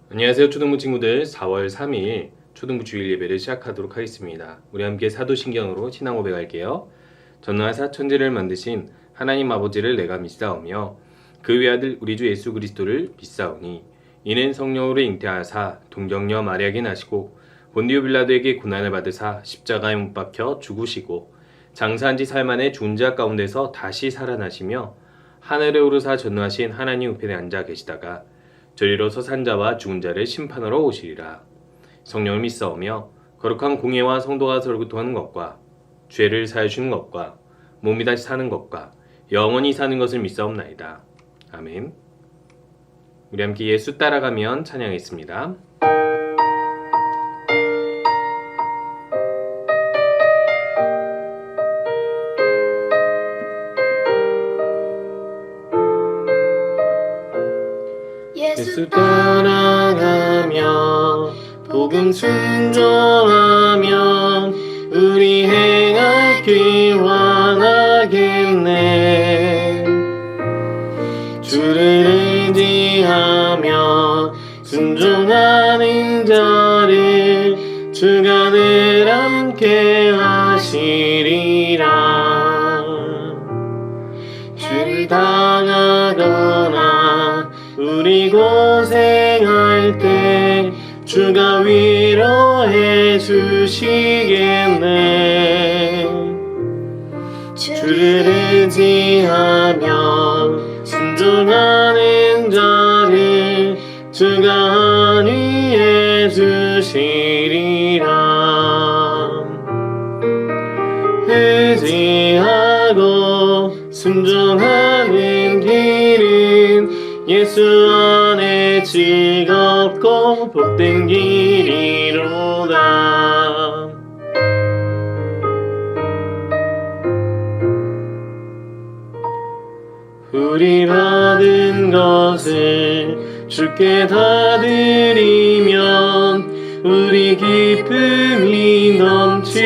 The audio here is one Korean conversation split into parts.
안녕하세요 초등부 친구들. 4월 3일 초등부 주일 예배를 시작하도록 하겠습니다. 우리 함께 사도신경으로 신앙 고백할게요. 전능하사 천지를 만드신 하나님 아버지를 내가 믿사오며 그 외아들 우리 주 예수 그리스도를 믿사오니 이는 성령으로 잉태하사 동정녀 마리아에게 나시고 본디오 빌라도에게 고난을 받으사 십자가에 못 박혀 죽으시고 장사한 지 사흘 만에 죽은 자 가운데서 다시 살아나시며 하늘에 오르사 전능하신 하나님 우편에 앉아 계시다가 저리로서 산자와 죽은 자를 심판하러 오시리라. 성령을 믿사오며 거룩한 공예와 성도가 서로 교통하는 것과 죄를 사하여 주는 것과 몸이 다시 사는 것과 영원히 사는 것을 믿사옵나이다. 아멘. 우리 함께 예수 따라가면 찬양했습니다. 예수 따라가며 복음 순종하면 우리 행할 길 완하겠네. 주를 의지하며 순종하는 자를 주가 늘 함께 하시리라. 주를 당하거나 우리 고생할 때 주가 위로해 주시겠네. 주를 의지하며 순종하는 자를 주가 안위해 주시리라. 의지하고 순종하는 길은 예수 안에 즐겁고 복된 길이로다. 우리 받은 것을 주께 다 드리면 우리 기쁨이 넘치겠네.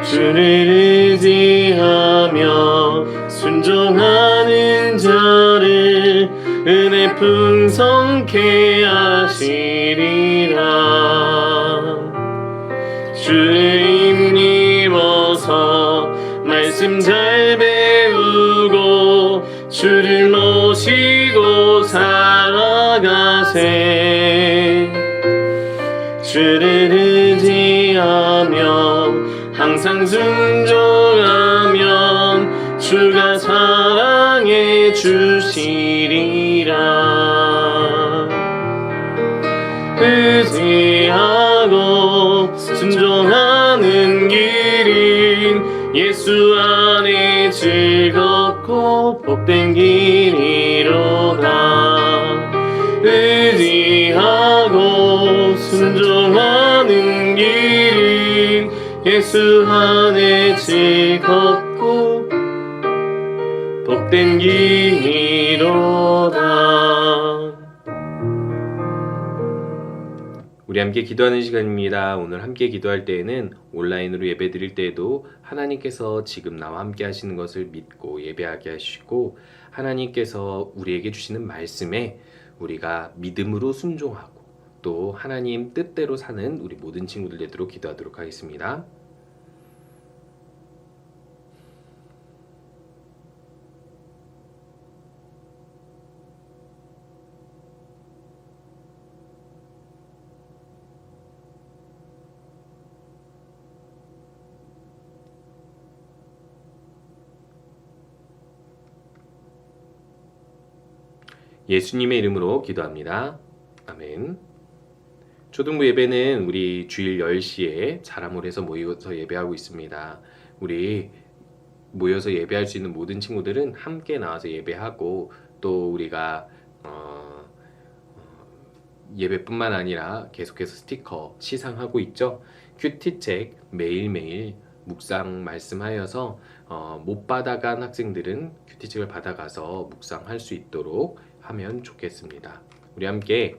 주를 의지하며 순종하는 자를 은혜 풍성케 하시리라. 주를 힘입어서 말씀 잘 배우고 주를 모시고 살아가세. 주를 의지하며 항상 순종하면 주가 사랑해 주시리라. 의지하고 순종하는 길은 예수 안에 즐겁고 복된 길이로다. 의지하고 순종하는 길은 예수 안에 즐겁고 복된 길이로다. 우리 함께 기도하는 시간입니다. 오늘 함께 기도할 때에는 온라인으로 예배 드릴 때에도 하나님께서 지금 나와 함께 하시는 것을 믿고 예배하게 하시고 하나님께서 우리에게 주시는 말씀에 우리가 믿음으로 순종하고 또 하나님 뜻대로 사는 우리 모든 친구들 되도록 기도하도록 하겠습니다. 예수님의 이름으로 기도합니다. 아멘. 초등부 예배는 우리 주일 10시에 자라몰에서 모여서 예배하고 있습니다. 우리 모여서 예배할 수 있는 모든 친구들은 함께 나와서 예배하고 또 우리가 예배뿐만 아니라 계속해서 스티커 시상하고 있죠. 큐티책 매일매일 묵상 말씀하여서 못 받아간 학생들은 큐티책을 받아가서 묵상할 수 있도록 하면 좋겠습니다. 우리 함께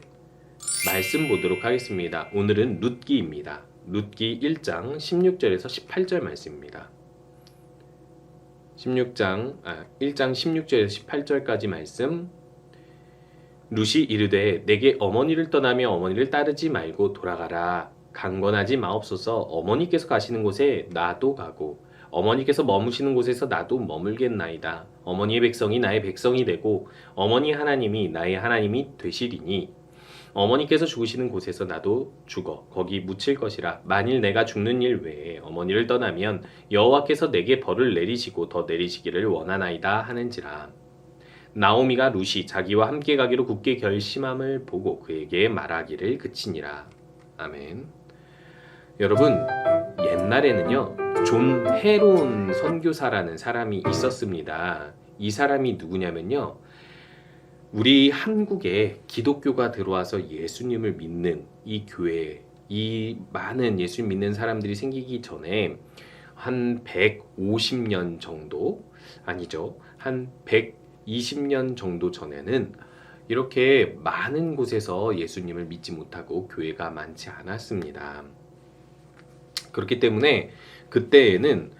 말씀 보도록 하겠습니다. 오늘은 룻기입니다. 룻기 1장 16절에서 18절 말씀입니다. 1장 16절에서 18절까지 말씀 룻이 이르되 내게 어머니를 떠나며 어머니를 따르지 말고 돌아가라. 강권하지 마옵소서. 어머니께서 가시는 곳에 나도 가고 어머니께서 머무시는 곳에서 나도 머물겠나이다. 어머니의 백성이 나의 백성이 되고 어머니 하나님이 나의 하나님이 되시리니 어머니께서 죽으시는 곳에서 나도 죽어 거기 묻힐 것이라. 만일 내가 죽는 일 외에 어머니를 떠나면 여호와께서 내게 벌을 내리시고 더 내리시기를 원하나이다 하는지라. 나오미가 룻이 자기와 함께 가기로 굳게 결심함을 보고 그에게 말하기를 그치니라. 아멘. 여러분, 옛날에는요 존 헤론 선교사라는 사람이 있었습니다. 이 사람이 누구냐면요, 우리 한국에 기독교가 들어와서 예수님을 믿는 이 교회, 이 많은 예수님 믿는 사람들이 생기기 전에 한 150년 정도, 아니죠, 한 120년 정도 전에는 이렇게 많은 곳에서 예수님을 믿지 못하고 교회가 많지 않았습니다. 그렇기 때문에 그때에는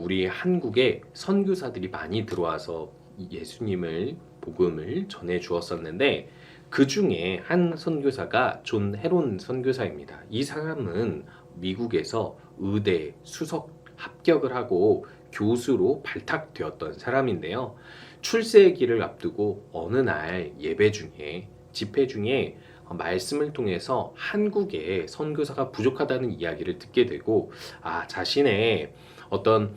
우리 한국에 선교사들이 많이 들어와서 예수님을 복음을 전해 주었었는데, 그 중에 한 선교사가 존 헤론 선교사입니다. 이 사람은 미국에서 의대 수석 합격을 하고 교수로 발탁되었던 사람인데요. 출세기를 앞두고 어느 날 예배 중에, 집회 중에 말씀을 통해서 한국에 선교사가 부족하다는 이야기를 듣게 되고, 자신의 어떤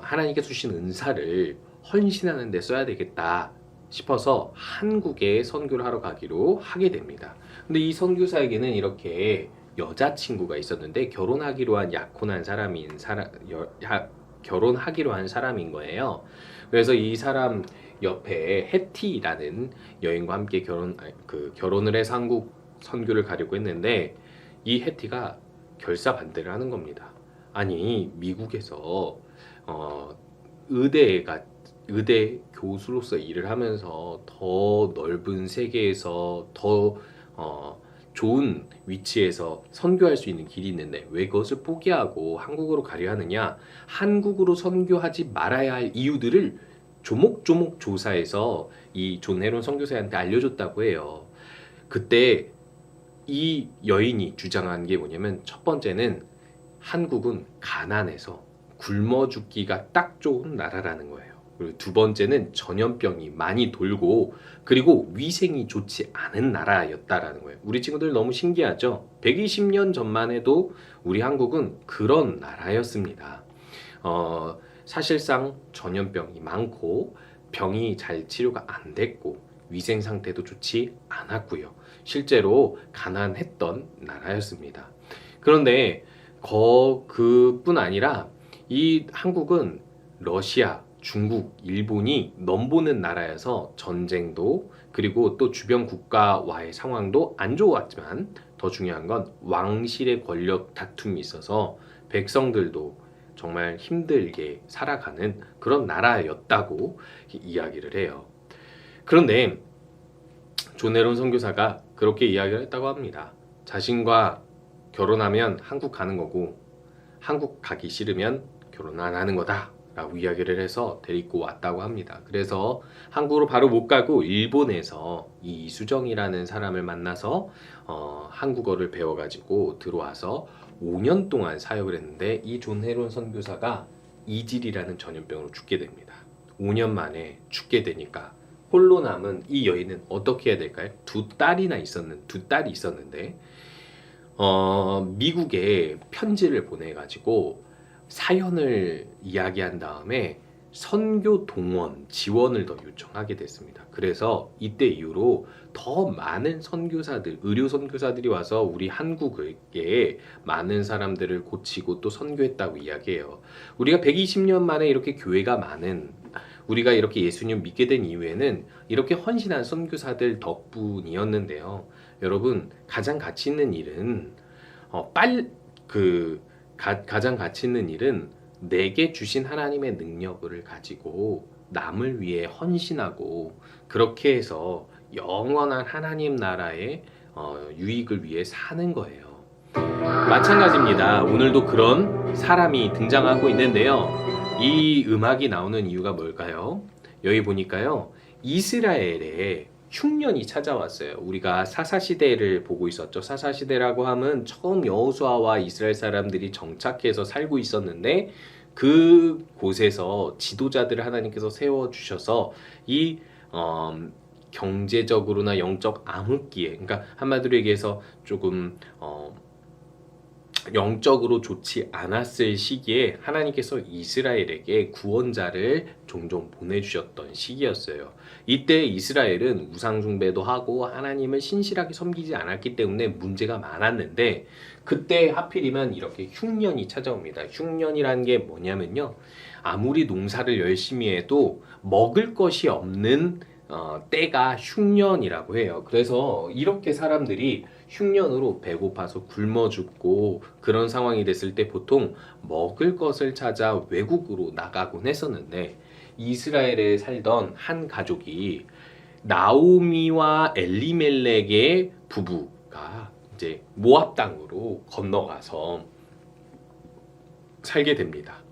하나님께 주신 은사를 헌신하는 데 써야 되겠다 싶어서 한국에 선교를 하러 가기로 하게 됩니다. 근데 이 선교사에게는 이렇게 여자친구가 있었는데 결혼하기로 한 약혼한 결혼하기로 한 사람인 거예요. 그래서 이 사람 옆에 해티라는 여인과 함께 결혼을 해서 한국 선교를 가려고 했는데, 이 해티가 결사반대를 하는 겁니다. 아니, 미국에서 의대 교수로서 일을 하면서 더 넓은 세계에서 더 좋은 위치에서 선교할 수 있는 길이 있는데 왜 그것을 포기하고 한국으로 가려 하느냐. 한국으로 선교하지 말아야 할 이유들을 조목조목 조사해서 이 존 헤론 선교사한테 알려줬다고 해요. 그때 이 여인이 주장한 게 뭐냐면, 첫 번째는 한국은 가난해서 굶어 죽기가 딱 좋은 나라라는 거예요. 그리고 두 번째는 전염병이 많이 돌고 그리고 위생이 좋지 않은 나라였다라는 거예요. 우리 친구들 너무 신기하죠? 120년 전만 해도 우리 한국은 그런 나라였습니다. 사실상 전염병이 많고 병이 잘 치료가 안 됐고 위생 상태도 좋지 않았고요. 실제로 가난했던 나라였습니다. 그런데 그뿐 아니라 이 한국은 러시아, 중국, 일본이 넘보는 나라여서 전쟁도, 그리고 또 주변 국가와의 상황도 안 좋았지만 더 중요한 건 왕실의 권력 다툼이 있어서 백성들도 정말 힘들게 살아가는 그런 나라였다고 이야기를 해요. 그런데 존 헤론 선교사가 그렇게 이야기를 했다고 합니다. 자신과 결혼하면 한국 가는 거고 한국 가기 싫으면 결혼 안 하는 거다 라고 이야기를 해서 데리고 왔다고 합니다. 그래서 한국으로 바로 못 가고 일본에서 이 이수정이라는 사람을 만나서 한국어를 배워가지고 들어와서 5년 동안 사역을 했는데, 이 존 헤론 선교사가 이질이라는 전염병으로 죽게 됩니다. 5년 만에 죽게 되니까 홀로 남은 이 여인은 어떻게 해야 될까요? 두 딸이 있었는데 미국에 편지를 보내가지고 사연을 이야기한 다음에 선교 동원 지원을 더 요청하게 됐습니다. 그래서 이때 이후로 더 많은 선교사들, 의료 선교사들이 와서 우리 한국에 많은 사람들을 고치고 또 선교했다고 이야기해요. 우리가 120년 만에 이렇게 교회가 많은, 우리가 이렇게 예수님 믿게 된 이유에는 이렇게 헌신한 선교사들 덕분이었는데요. 여러분, 가장 가치 있는 일은 가장 가치 있는 일은 내게 주신 하나님의 능력을 가지고 남을 위해 헌신하고 그렇게 해서 영원한 하나님 나라의 유익을 위해 사는 거예요. 마찬가지입니다. 오늘도 그런 사람이 등장하고 있는데요. 이 음악이 나오는 이유가 뭘까요? 여기 보니까요, 이스라엘에 흉년이 찾아왔어요. 우리가 사사시대를 보고 있었죠. 사사시대라고 하면 처음 여호수아와 이스라엘 사람들이 정착해서 살고 있었는데 그 곳에서 지도자들을 하나님께서 세워주셔서 이 경제적으로나 영적 암흑기에, 그러니까 한마디로 얘기해서 조금 영적으로 좋지 않았을 시기에 하나님께서 이스라엘에게 구원자를 종종 보내주셨던 시기였어요. 이때 이스라엘은 우상숭배도 하고 하나님을 신실하게 섬기지 않았기 때문에 문제가 많았는데 그때 하필이면 이렇게 흉년이 찾아옵니다. 흉년이라는 게 뭐냐면요, 아무리 농사를 열심히 해도 먹을 것이 없는 때가 흉년이라고 해요. 그래서 이렇게 사람들이 흉년으로 배고파서 굶어 죽고 그런 상황이 됐을 때 보통 먹을 것을 찾아 외국으로 나가곤 했었는데, 이스라엘에 살던 한 가족이 나오미와 엘리멜렉의 부부가 이제 모압 땅으로 건너가서 살게 됩니다.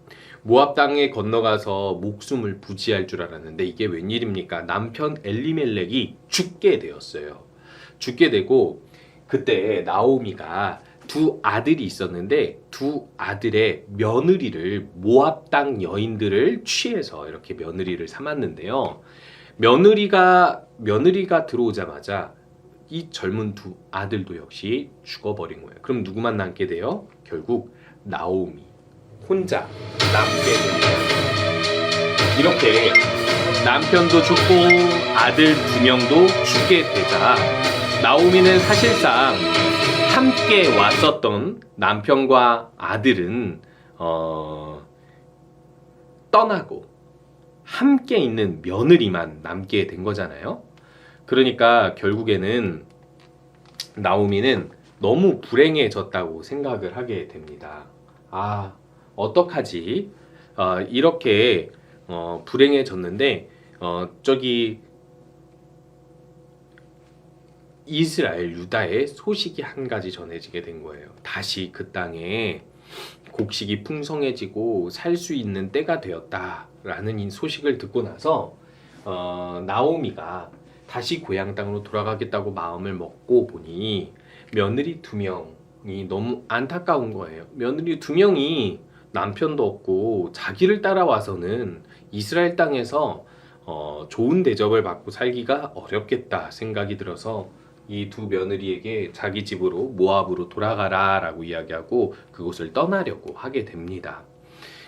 모압 땅에 건너가서 목숨을 부지할 줄 알았는데 이게 웬일입니까? 남편 엘리멜렉이 죽게 되었어요. 죽게 되고 그때 나오미가 두 아들이 있었는데 두 아들의 며느리를, 모압 땅 여인들을 취해서 이렇게 며느리를 삼았는데요. 며느리가 들어오자마자 이 젊은 두 아들도 역시 죽어버린 거예요. 그럼 누구만 남게 돼요? 결국 나오미 혼자 남게 됩니다. 이렇게 남편도 죽고 아들 두 명도 죽게 되자 나오미는 사실상 함께 왔었던 남편과 아들은 떠나고 함께 있는 며느리만 남게 된 거잖아요. 그러니까 결국에는 나오미는 너무 불행해졌다고 생각을 하게 됩니다. 아, 어떡하지? 이렇게 불행해졌는데 저기 이스라엘 유다의 소식이 한 가지 전해지게 된 거예요. 다시 그 땅에 곡식이 풍성해지고 살 수 있는 때가 되었다라는 이 소식을 듣고 나서 나오미가 다시 고향 땅으로 돌아가겠다고 마음을 먹고 보니 며느리 두 명이 너무 안타까운 거예요. 며느리 두 명이 남편도 없고 자기를 따라와서는 이스라엘 땅에서 좋은 대접을 받고 살기가 어렵겠다 생각이 들어서 이 두 며느리에게 자기 집으로 모압으로 돌아가라 라고 이야기하고 그곳을 떠나려고 하게 됩니다.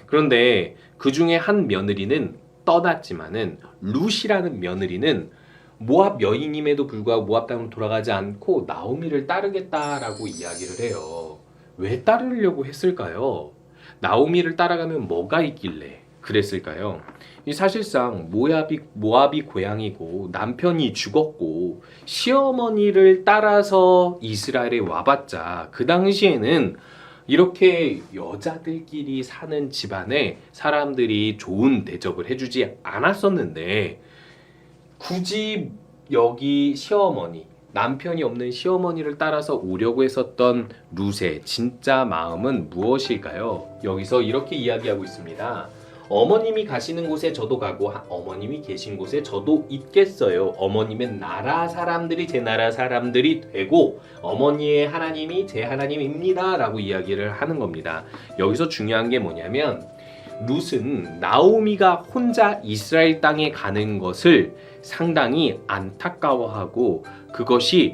그런데 그 중에 한 며느리는 떠났지만은 룻이라는 며느리는 모압 여인임에도 불구하고 모압 땅으로 돌아가지 않고 나오미를 따르겠다라고 이야기를 해요. 왜 따르려고 했을까요? 나오미를 따라가면 뭐가 있길래 그랬을까요? 사실상 모압이 고향이고 남편이 죽었고 시어머니를 따라서 이스라엘에 와봤자 그 당시에는 이렇게 여자들끼리 사는 집안에 사람들이 좋은 대접을 해주지 않았었는데 굳이 여기 시어머니, 남편이 없는 시어머니를 따라서 오려고 했었던 룻의 진짜 마음은 무엇일까요? 여기서 이렇게 이야기하고 있습니다. 어머님이 가시는 곳에 저도 가고 어머님이 계신 곳에 저도 있겠어요. 어머님의 나라 사람들이 제 나라 사람들이 되고 어머니의 하나님이 제 하나님입니다 라고 이야기를 하는 겁니다. 여기서 중요한 게 뭐냐면 룻은 나오미가 혼자 이스라엘 땅에 가는 것을 상당히 안타까워하고 그것이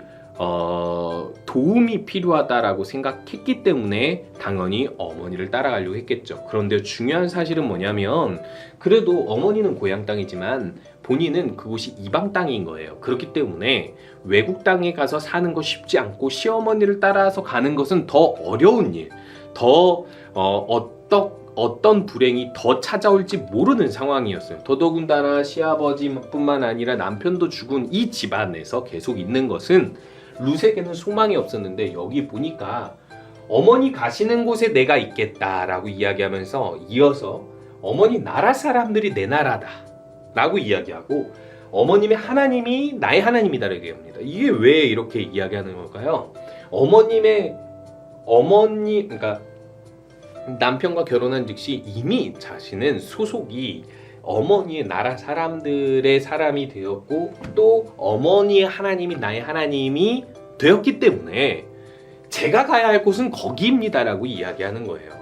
도움이 필요하다라고 생각했기 때문에 당연히 어머니를 따라가려고 했겠죠. 그런데 중요한 사실은 뭐냐면 그래도 어머니는 고향 땅이지만 본인은 그곳이 이방 땅인 거예요. 그렇기 때문에 외국 땅에 가서 사는 거 쉽지 않고 시어머니를 따라서 가는 것은 더 어려운 일, 더 어떤 불행이 더 찾아올지 모르는 상황이었어요. 더더군다나 시아버지뿐만 아니라 남편도 죽은 이 집안에서 계속 있는 것은 룻에게는 소망이 없었는데 여기 보니까 어머니 가시는 곳에 내가 있겠다라고 이야기하면서 이어서 어머니 나라 사람들이 내 나라다 라고 이야기하고 어머님의 하나님이 나의 하나님이다 라고 얘기합니다. 이게 왜 이렇게 이야기하는 걸까요? 그러니까 남편과 결혼한 즉시 이미 자신은 소속이 어머니의 나라 사람들의 사람이 되었고 또 어머니의 하나님이 나의 하나님이 되었기 때문에 제가 가야 할 곳은 거기입니다라고 이야기하는 거예요.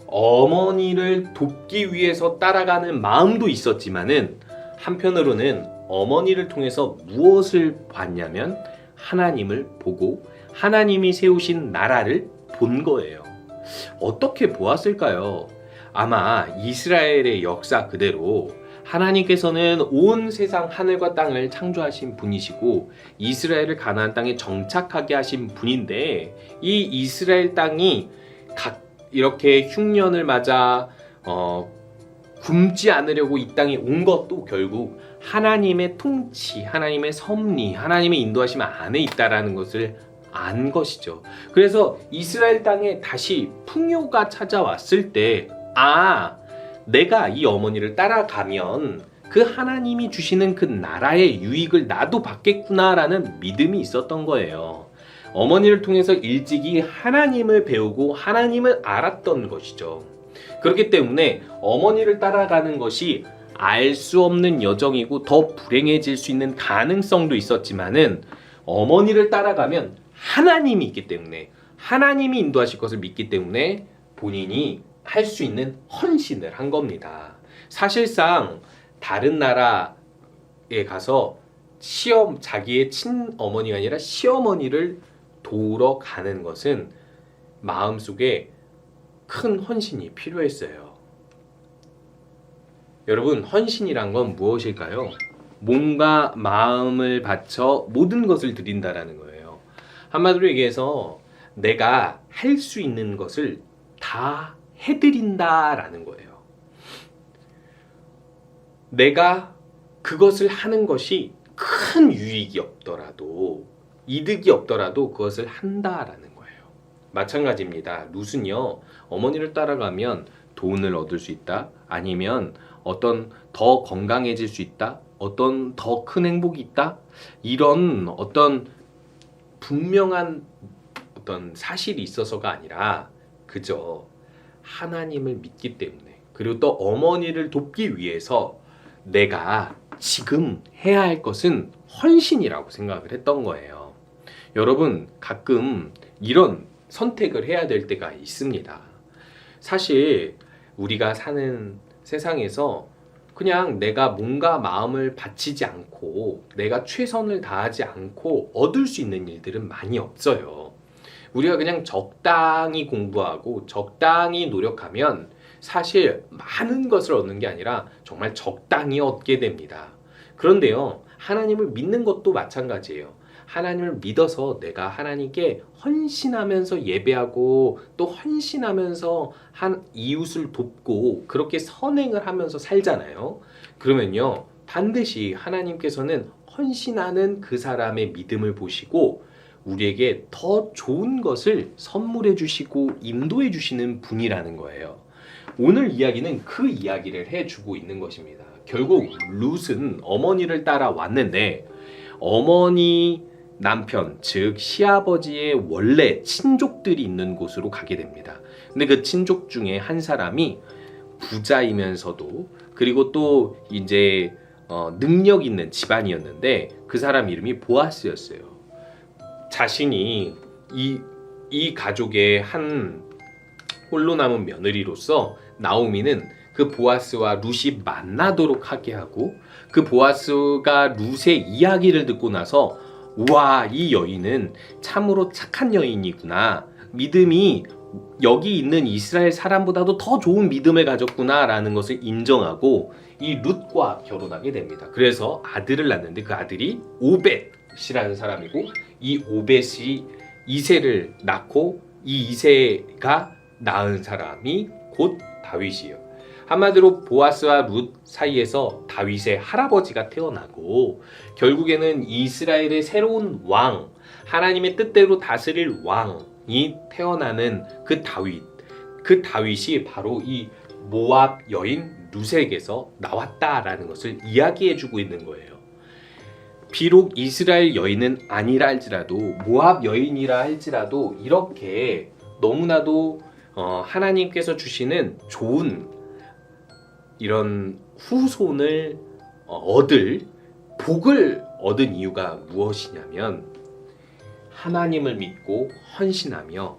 어머니를 돕기 위해서 따라가는 마음도 있었지만은 한편으로는 어머니를 통해서 무엇을 봤냐면 하나님을 보고 하나님이 세우신 나라를 본 거예요. 어떻게 보았을까요? 아마 이스라엘의 역사 그대로 하나님께서는 온 세상 하늘과 땅을 창조하신 분이시고 이스라엘을 가나안 땅에 정착하게 하신 분인데 이 이스라엘 땅이 이렇게 흉년을 맞아 굶지 않으려고 이 땅에 온 것도 결국 하나님의 통치, 하나님의 섭리, 하나님의 인도하심 안에 있다라는 것을 안 것이죠. 그래서 이스라엘 땅에 다시 풍요가 찾아왔을 때 내가 이 어머니를 따라가면 그 하나님이 주시는 그 나라의 유익을 나도 받겠구나라는 믿음이 있었던 거예요. 어머니를 통해서 일찍이 하나님을 배우고 하나님을 알았던 것이죠. 그렇기 때문에 어머니를 따라가는 것이 알 수 없는 여정이고 더 불행해질 수 있는 가능성도 있었지만은 어머니를 따라가면 하나님이 있기 때문에 하나님이 인도하실 것을 믿기 때문에 본인이 할 수 있는 헌신을 한 겁니다. 사실상 다른 나라에 가서 자기의 친어머니가 아니라 시어머니를 도우러 가는 것은 마음속에 큰 헌신이 필요했어요. 여러분, 헌신이란 건 무엇일까요? 몸과 마음을 바쳐 모든 것을 드린다라는 거예요. 한마디로 얘기해서 내가 할 수 있는 것을 다 해드린다라는 거예요. 내가 그것을 하는 것이 큰 유익이 없더라도 이득이 없더라도 그것을 한다라는 거예요. 마찬가지입니다. 룻은요, 어머니를 따라가면 돈을 얻을 수 있다, 아니면 어떤 더 건강해질 수 있다, 어떤 더 큰 행복이 있다, 이런 어떤 분명한 어떤 사실이 있어서가 아니라 그저 하나님을 믿기 때문에, 그리고 또 어머니를 돕기 위해서 내가 지금 해야 할 것은 헌신이라고 생각을 했던 거예요. 여러분, 가끔 이런 선택을 해야 될 때가 있습니다. 사실 우리가 사는 세상에서 그냥 내가 몸과 마음을 바치지 않고 내가 최선을 다하지 않고 얻을 수 있는 일들은 많이 없어요. 우리가 그냥 적당히 공부하고 적당히 노력하면 사실 많은 것을 얻는 게 아니라 정말 적당히 얻게 됩니다. 그런데요, 하나님을 믿는 것도 마찬가지예요. 하나님을 믿어서 내가 하나님께 헌신하면서 예배하고 또 헌신하면서 한 이웃을 돕고 그렇게 선행을 하면서 살잖아요. 그러면요, 반드시 하나님께서는 헌신하는 그 사람의 믿음을 보시고 우리에게 더 좋은 것을 선물해 주시고 인도해 주시는 분이라는 거예요. 오늘 이야기는 그 이야기를 해주고 있는 것입니다. 결국 룻은 어머니를 따라왔는데 어머니 남편, 즉 시아버지의 원래 친족들이 있는 곳으로 가게 됩니다. 근데 그 친족 중에 한 사람이 부자이면서도 그리고 또 이제 능력 있는 집안이었는데 그 사람 이름이 보아스였어요. 자신이 이 가족의 한 홀로 남은 며느리로서 나오미는 그 보아스와 룻이 만나도록 하게 하고 그 보아스가 룻의 이야기를 듣고 나서 우와, 이 여인은 참으로 착한 여인이구나, 믿음이 여기 있는 이스라엘 사람보다도 더 좋은 믿음을 가졌구나 라는 것을 인정하고 이 룻과 결혼하게 됩니다. 그래서 아들을 낳는데 그 아들이 오벳이라는 사람이고 이 오벳이 이새를 낳고 이 이새가 낳은 사람이 곧 다윗이에요. 한마디로 보아스와 룻 사이에서 다윗의 할아버지가 태어나고 결국에는 이스라엘의 새로운 왕, 하나님의 뜻대로 다스릴 왕이 태어나는 그 다윗이 바로 이 모압 여인 룻에게서 나왔다라는 것을 이야기해주고 있는 거예요. 비록 이스라엘 여인은 아니라 할지라도 모압 여인이라 할지라도 이렇게 너무나도 하나님께서 주시는 좋은 이런 후손을 얻을 복을 얻은 이유가 무엇이냐면 하나님을 믿고 헌신하며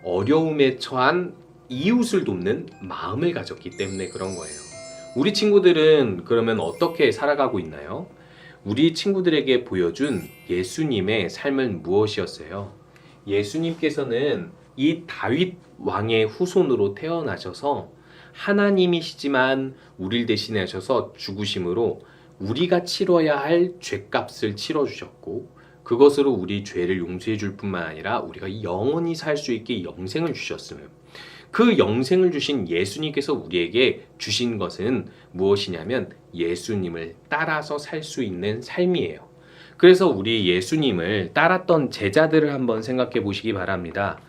어려움에 처한 이웃을 돕는 마음을 가졌기 때문에 그런 거예요. 우리 친구들은 그러면 어떻게 살아가고 있나요? 우리 친구들에게 보여준 예수님의 삶은 무엇이었어요? 예수님께서는 이 다윗 왕의 후손으로 태어나셔서 하나님이시지만 우리를 대신하셔서 죽으심으로 우리가 치러야 할 죄값을 치러주셨고 그것으로 우리 죄를 용서해 줄 뿐만 아니라 우리가 영원히 살 수 있게 영생을 주셨으며 그 영생을 주신 예수님께서 우리에게 주신 것은 무엇이냐면 예수님을 따라서 살 수 있는 삶이에요. 그래서 우리 예수님을 따랐던 제자들을 한번 생각해 보시기 바랍니다.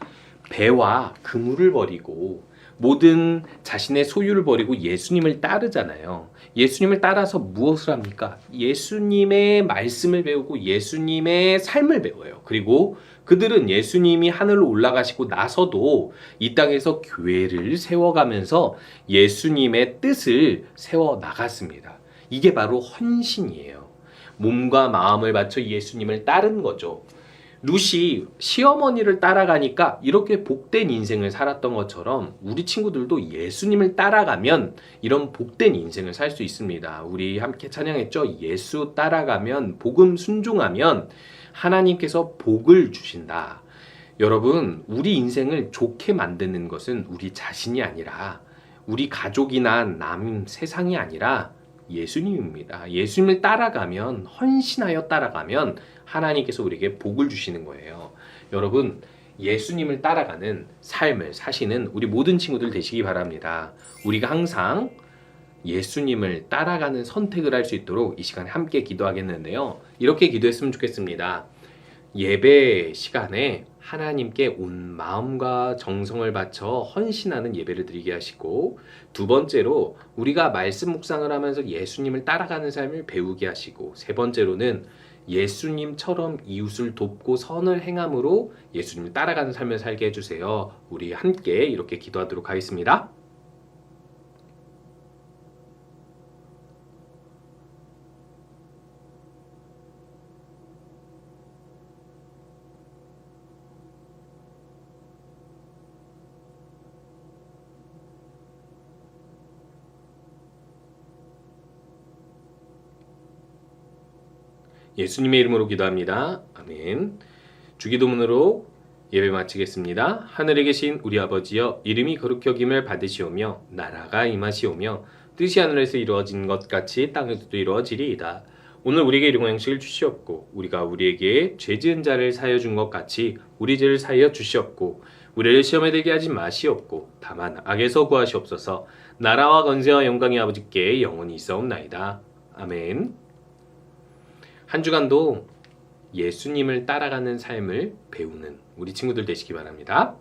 배와 그물을 버리고 모든 자신의 소유를 버리고 예수님을 따르잖아요. 예수님을 따라서 무엇을 합니까? 예수님의 말씀을 배우고 예수님의 삶을 배워요. 그리고 그들은 예수님이 하늘로 올라가시고 나서도 이 땅에서 교회를 세워가면서 예수님의 뜻을 세워 나갔습니다. 이게 바로 헌신이에요. 몸과 마음을 바쳐 예수님을 따른 거죠. 룻이 시어머니를 따라가니까 이렇게 복된 인생을 살았던 것처럼 우리 친구들도 예수님을 따라가면 이런 복된 인생을 살 수 있습니다. 우리 함께 찬양했죠? 예수 따라가면 복음 순종하면 하나님께서 복을 주신다. 여러분, 우리 인생을 좋게 만드는 것은 우리 자신이 아니라 우리 가족이나 남 세상이 아니라 예수님입니다. 예수님을 따라가면 헌신하여 따라가면 하나님께서 우리에게 복을 주시는 거예요. 여러분, 예수님을 따라가는 삶을 사시는 우리 모든 친구들 되시기 바랍니다. 우리가 항상 예수님을 따라가는 선택을 할 수 있도록 이 시간에 함께 기도하겠는데요. 이렇게 기도했으면 좋겠습니다. 예배 시간에 하나님께 온 마음과 정성을 바쳐 헌신하는 예배를 드리게 하시고, 두 번째로 우리가 말씀 묵상을 하면서 예수님을 따라가는 삶을 배우게 하시고, 세 번째로는 예수님처럼 이웃을 돕고 선을 행함으로 예수님을 따라가는 삶을 살게 해주세요. 우리 함께 이렇게 기도하도록 하겠습니다. 예수님의 이름으로 기도합니다. 아멘. 주기도문으로 예배 마치겠습니다. 하늘에 계신 우리 아버지여, 이름이 거룩히 여김을 받으시오며 나라가 임하시오며 뜻이 하늘에서 이루어진 것 같이 땅에서도 이루어지리이다. 오늘 우리에게 일용할 양식을 주시옵고 우리가 우리에게 죄 지은 자를 사하여 준 것 같이 우리 죄를 사하여 주시옵고 우리를 시험에 들게 하지 마시옵고 다만 악에서 구하시옵소서. 나라와 권세와 영광이 아버지께 영원히 있사옵나이다. 아멘. 한 주간도 예수님을 따라가는 삶을 배우는 우리 친구들 되시기 바랍니다.